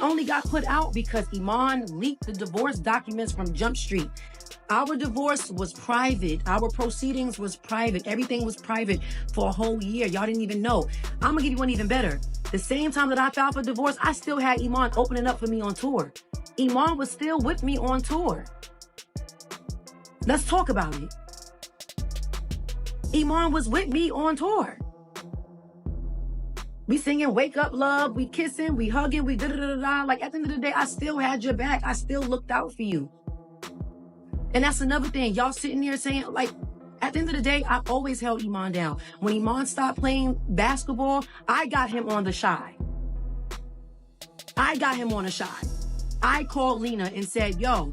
Only got put out because Iman leaked the divorce documents from Jump Street. Our divorce was private. Our proceedings was private. Everything was private for a whole year. Y'all didn't even know. I'm gonna give you one even better. The same time that I filed for divorce, I still had Iman opening up for me on tour. Iman was still with me on tour. Let's talk about it. Iman was with me on tour. We singing Wake Up Love, we kissing, we hugging, we da-da-da-da-da. Like, at the end of the day, I still had your back. I still looked out for you. And that's another thing. Y'all sitting there saying, like, at the end of the day, I always held Iman down. When Iman stopped playing basketball, I got him on the shy. I called Lena and said, yo,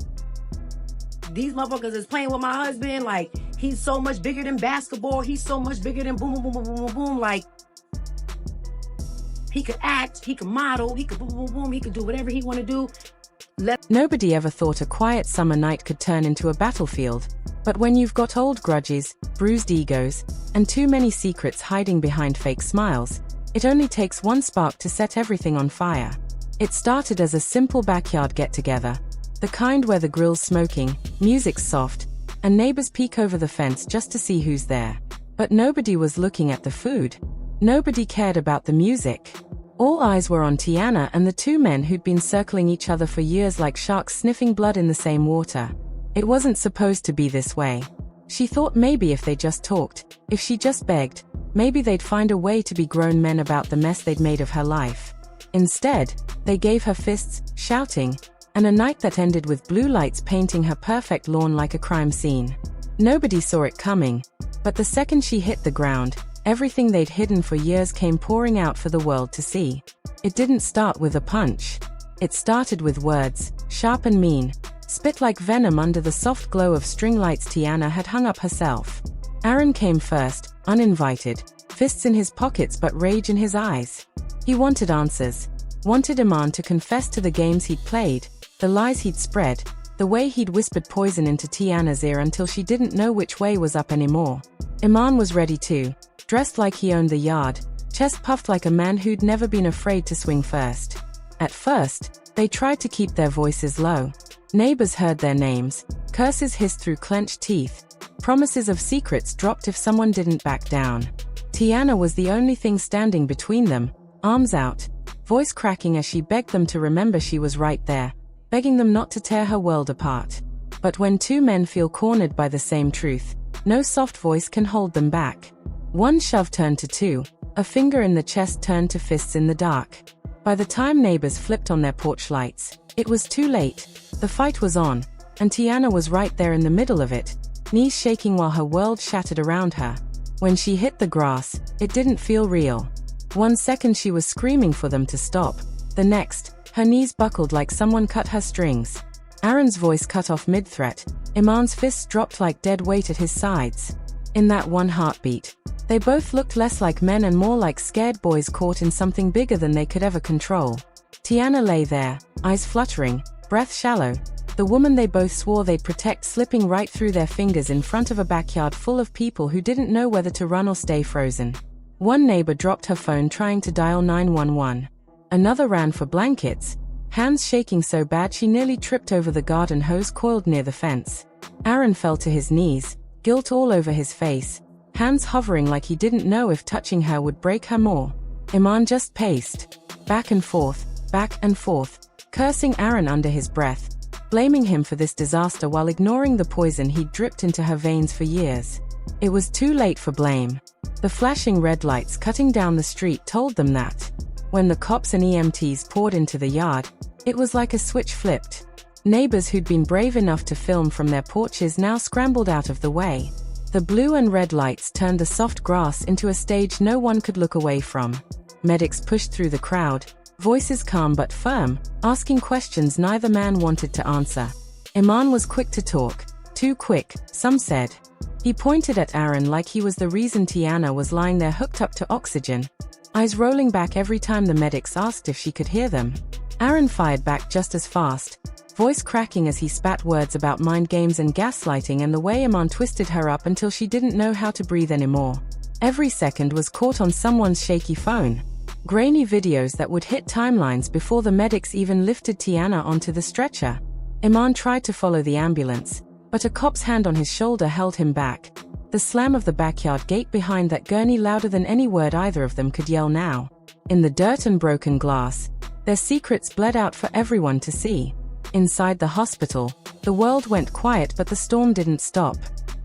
these motherfuckers is playing with my husband. Like, he's so much bigger than basketball. He's so much bigger than boom, boom, boom, boom, boom, boom, boom. Like, he could act, he could model, he could boom, boom, boom, he could do whatever he want to do. Nobody ever thought a quiet summer night could turn into a battlefield. But when you've got old grudges, bruised egos, and too many secrets hiding behind fake smiles, it only takes one spark to set everything on fire. It started as a simple backyard get-together, the kind where the grill's smoking, music's soft, and neighbors peek over the fence just to see who's there. But nobody was looking at the food. Nobody cared about the music. All eyes were on Teyana and the two men who'd been circling each other for years like sharks sniffing blood in the same water. It wasn't supposed to be this way. She thought maybe if they just talked, if she just begged, maybe they'd find a way to be grown men about the mess they'd made of her life. Instead, they gave her fists, shouting, and a night that ended with blue lights painting her perfect lawn like a crime scene. Nobody saw it coming, but the second she hit the ground, everything they'd hidden for years came pouring out for the world to see. It didn't start with a punch. It started with words, sharp and mean, spit like venom under the soft glow of string lights Teyana had hung up herself. Aaron came first, uninvited, fists in his pockets but rage in his eyes. He wanted answers. Wanted Iman to confess to the games he'd played, the lies he'd spread, the way he'd whispered poison into Teyana's ear until she didn't know which way was up anymore. Iman was ready too. Dressed like he owned the yard, chest puffed like a man who'd never been afraid to swing first. At first, they tried to keep their voices low. Neighbors heard their names, curses hissed through clenched teeth, promises of secrets dropped if someone didn't back down. Teyana was the only thing standing between them, arms out, voice cracking as she begged them to remember she was right there, begging them not to tear her world apart. But when two men feel cornered by the same truth, no soft voice can hold them back. One shove turned to two, a finger in the chest turned to fists in the dark. By the time neighbors flipped on their porch lights, it was too late. The fight was on, and Teyana was right there in the middle of it, knees shaking while her world shattered around her. When she hit the grass, it didn't feel real. 1 second she was screaming for them to stop. The next, her knees buckled like someone cut her strings. Aaron's voice cut off mid-threat. Iman's fists dropped like dead weight at his sides. In that one heartbeat, they both looked less like men and more like scared boys caught in something bigger than they could ever control. Teyana lay there, eyes fluttering, breath shallow, the woman they both swore they'd protect slipping right through their fingers in front of a backyard full of people who didn't know whether to run or stay frozen. One neighbor dropped her phone trying to dial 911. Another ran for blankets, hands shaking so bad she nearly tripped over the garden hose coiled near the fence. Aaron fell to his knees, guilt all over his face, hands hovering like he didn't know if touching her would break her more. Iman just paced, back and forth, cursing Aaron under his breath, blaming him for this disaster while ignoring the poison he'd dripped into her veins for years. It was too late for blame. The flashing red lights cutting down the street told them that. When the cops and EMTs poured into the yard, it was like a switch flipped. Neighbors who'd been brave enough to film from their porches now scrambled out of the way. The blue and red lights turned the soft grass into a stage no one could look away from. Medics pushed through the crowd, voices calm but firm, asking questions neither man wanted to answer. Iman was quick to talk, too quick, some said. He pointed at Aaron like he was the reason Teyana was lying there hooked up to oxygen, eyes rolling back every time the medics asked if she could hear them. Aaron fired back just as fast, voice cracking as he spat words about mind games and gaslighting and the way Iman twisted her up until she didn't know how to breathe anymore. Every second was caught on someone's shaky phone. grainy videos that would hit timelines before the medics even lifted Teyana onto the stretcher. Iman tried to follow the ambulance, but a cop's hand on his shoulder held him back. The slam of the backyard gate behind that gurney louder than any word either of them could yell now. In the dirt and broken glass, their secrets bled out for everyone to see. Inside the hospital, the world went quiet but the storm didn't stop.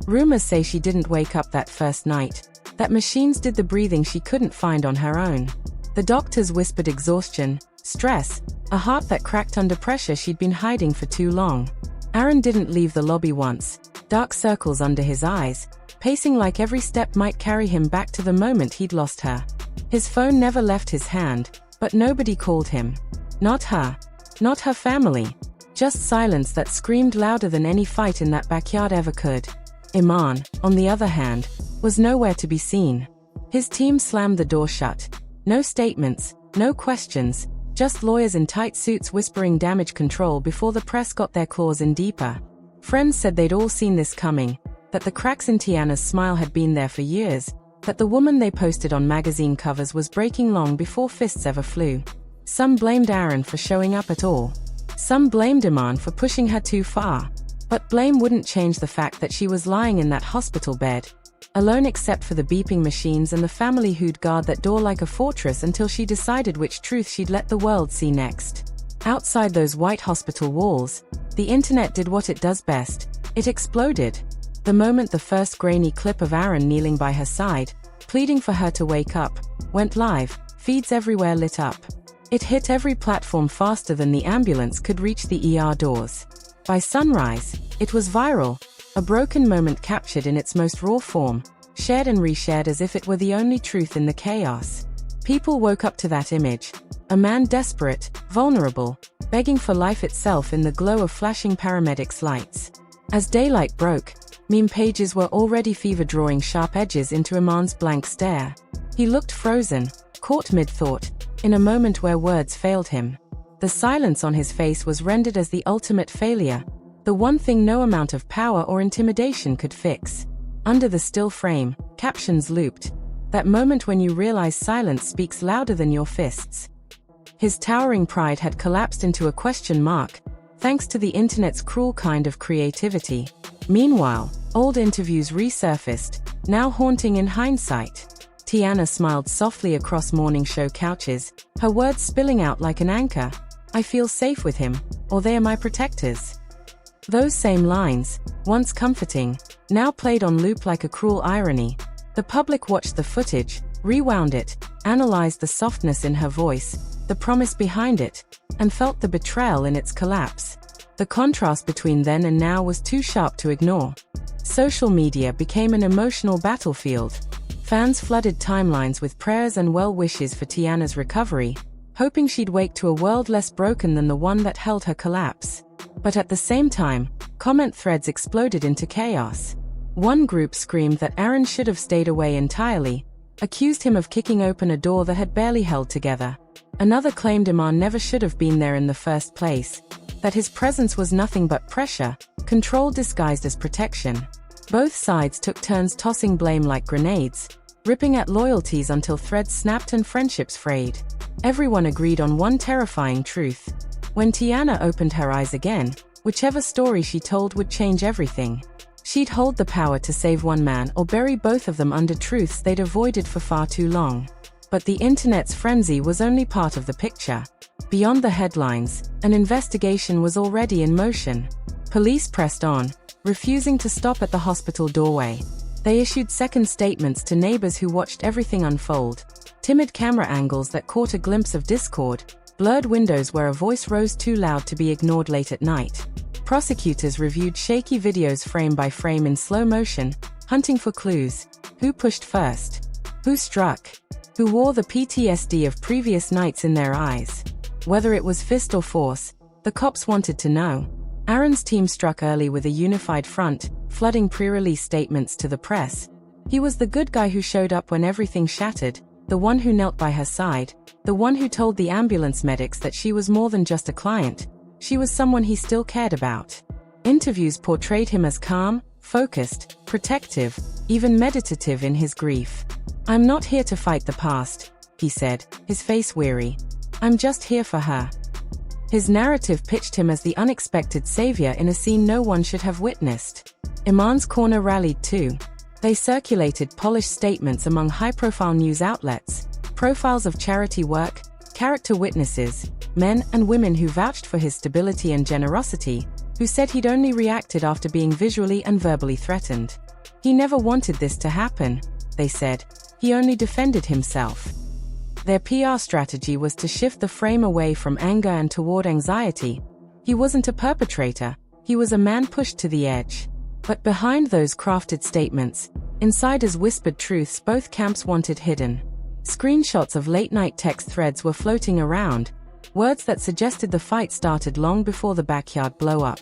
Rumors say she didn't wake up that first night, that machines did the breathing she couldn't find on her own. The doctors whispered exhaustion, stress, a heart that cracked under pressure she'd been hiding for too long. Aaron didn't leave the lobby once, dark circles under his eyes, pacing like every step might carry him back to the moment he'd lost her. His phone never left his hand, but nobody called him. Not her. Not her family. Just silence that screamed louder than any fight in that backyard ever could. Iman, on the other hand, was nowhere to be seen. His team slammed the door shut. No statements, no questions, just lawyers in tight suits whispering damage control before the press got their claws in deeper. Friends said they'd all seen this coming, that the cracks in Teyana's smile had been there for years, that the woman they posted on magazine covers was breaking long before fists ever flew. Some blamed Aaron for showing up at all. Some blamed Iman for pushing her too far. But blame wouldn't change the fact that she was lying in that hospital bed, alone except for the beeping machines and the family who'd guard that door like a fortress until she decided which truth she'd let the world see next. Outside those white hospital walls, the internet did what it does best. It exploded. The moment the first grainy clip of Aaron kneeling by her side, pleading for her to wake up, went live, feeds everywhere lit up. It hit every platform faster than the ambulance could reach the ER doors. By sunrise, it was viral, a broken moment captured in its most raw form, shared and reshared as if it were the only truth in the chaos. People woke up to that image, a man desperate, vulnerable, begging for life itself in the glow of flashing paramedics' lights. As daylight broke, meme pages were already fever-drawing sharp edges into Iman's blank stare. He looked frozen, caught mid-thought, in a moment where words failed him. The silence on his face was rendered as the ultimate failure, the one thing no amount of power or intimidation could fix. Under the still frame, captions looped, that moment when you realize silence speaks louder than your fists. His towering pride had collapsed into a question mark, thanks to the internet's cruel kind of creativity. Meanwhile, old interviews resurfaced, now haunting in hindsight. Teyana smiled softly across morning show couches, her words spilling out like an anchor. I feel safe with him, or they are my protectors. Those same lines, once comforting, now played on loop like a cruel irony. The public watched the footage, rewound it, analyzed the softness in her voice, the promise behind it, and felt the betrayal in its collapse. The contrast between then and now was too sharp to ignore. Social media became an emotional battlefield. Fans flooded timelines with prayers and well wishes for Teyana's recovery, hoping she'd wake to a world less broken than the one that held her collapse. But at the same time, comment threads exploded into chaos. One group screamed that Aaron should have stayed away entirely, accused him of kicking open a door that had barely held together. Another claimed Iman never should have been there in the first place, that his presence was nothing but pressure, control disguised as protection. Both sides took turns tossing blame like grenades, ripping at loyalties until threads snapped and friendships frayed. Everyone agreed on one terrifying truth. When Teyana opened her eyes again, whichever story she told would change everything. She'd hold the power to save one man or bury both of them under truths they'd avoided for far too long. But the internet's frenzy was only part of the picture. Beyond the headlines, an investigation was already in motion. Police pressed on, refusing to stop at the hospital doorway. They issued second statements to neighbors who watched everything unfold. Timid camera angles that caught a glimpse of discord, blurred windows where a voice rose too loud to be ignored late at night. Prosecutors reviewed shaky videos frame by frame in slow motion, hunting for clues. Who pushed first? Who struck? Who wore the PTSD of previous nights in their eyes? Whether it was fist or force, the cops wanted to know. Aaron's team struck early with a unified front, flooding pre-release statements to the press. He was the good guy who showed up when everything shattered, the one who knelt by her side, the one who told the ambulance medics that she was more than just a client. She was someone he still cared about. Interviews portrayed him as calm, focused, protective, even meditative in his grief. I'm not here to fight the past. he said, his face weary. I'm just here for her. His narrative pitched him as the unexpected savior in a scene no one should have witnessed. Iman's corner rallied too. They circulated polished statements among high-profile news outlets, profiles of charity work, character witnesses, men and women who vouched for his stability and generosity, who said he'd only reacted after being visually and verbally threatened. He never wanted this to happen, they said. He only defended himself. Their PR strategy was to shift the frame away from anger and toward anxiety. He wasn't a perpetrator, he was a man pushed to the edge. But behind those crafted statements, insiders whispered truths both camps wanted hidden. Screenshots of late-night text threads were floating around, words that suggested the fight started long before the backyard blow-up.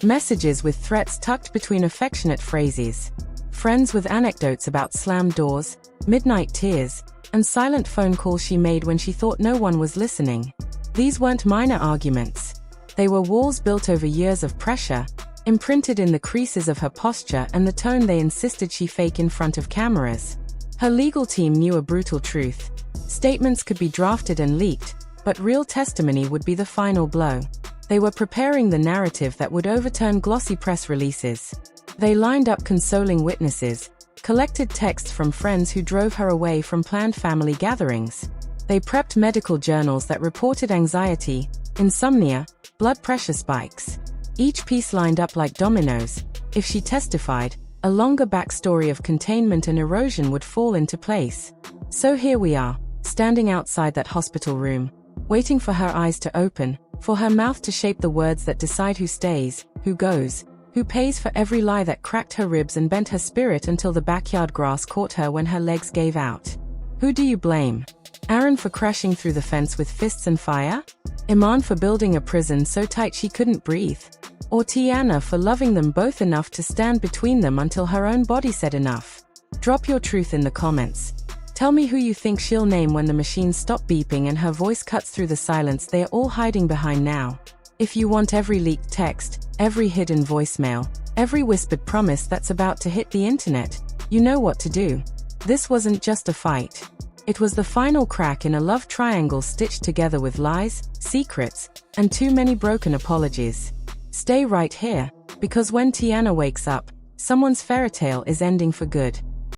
Messages with threats tucked between affectionate phrases. Friends with anecdotes about slammed doors, midnight tears, and silent phone calls she made when she thought no one was listening. These weren't minor arguments. They were walls built over years of pressure, imprinted in the creases of her posture and the tone they insisted she fake in front of cameras. Her legal team knew a brutal truth. Statements could be drafted and leaked, but real testimony would be the final blow. They were preparing the narrative that would overturn glossy press releases. They lined up consoling witnesses, collected texts from friends who drove her away from planned family gatherings. They prepped medical journals that reported anxiety, insomnia, blood pressure spikes. Each piece lined up like dominoes. If she testified, a longer backstory of containment and erosion would fall into place. So here we are, standing outside that hospital room, waiting for her eyes to open, for her mouth to shape the words that decide who stays, who goes, who pays for every lie that cracked her ribs and bent her spirit until the backyard grass caught her when her legs gave out. Who do you blame? Aaron for crashing through the fence with fists and fire? Iman for building a prison so tight she couldn't breathe? Or Teyana for loving them both enough to stand between them until her own body said enough? Drop your truth in the comments. Tell me who you think she'll name when the machines stop beeping and her voice cuts through the silence they are all hiding behind now. If you want every leaked text, every hidden voicemail, every whispered promise that's about to hit the internet, you know what to do. This wasn't just a fight. It was the final crack in a love triangle stitched together with lies, secrets, and too many broken apologies. Stay right here, because when Teyana wakes up, someone's fairy tale is ending for good.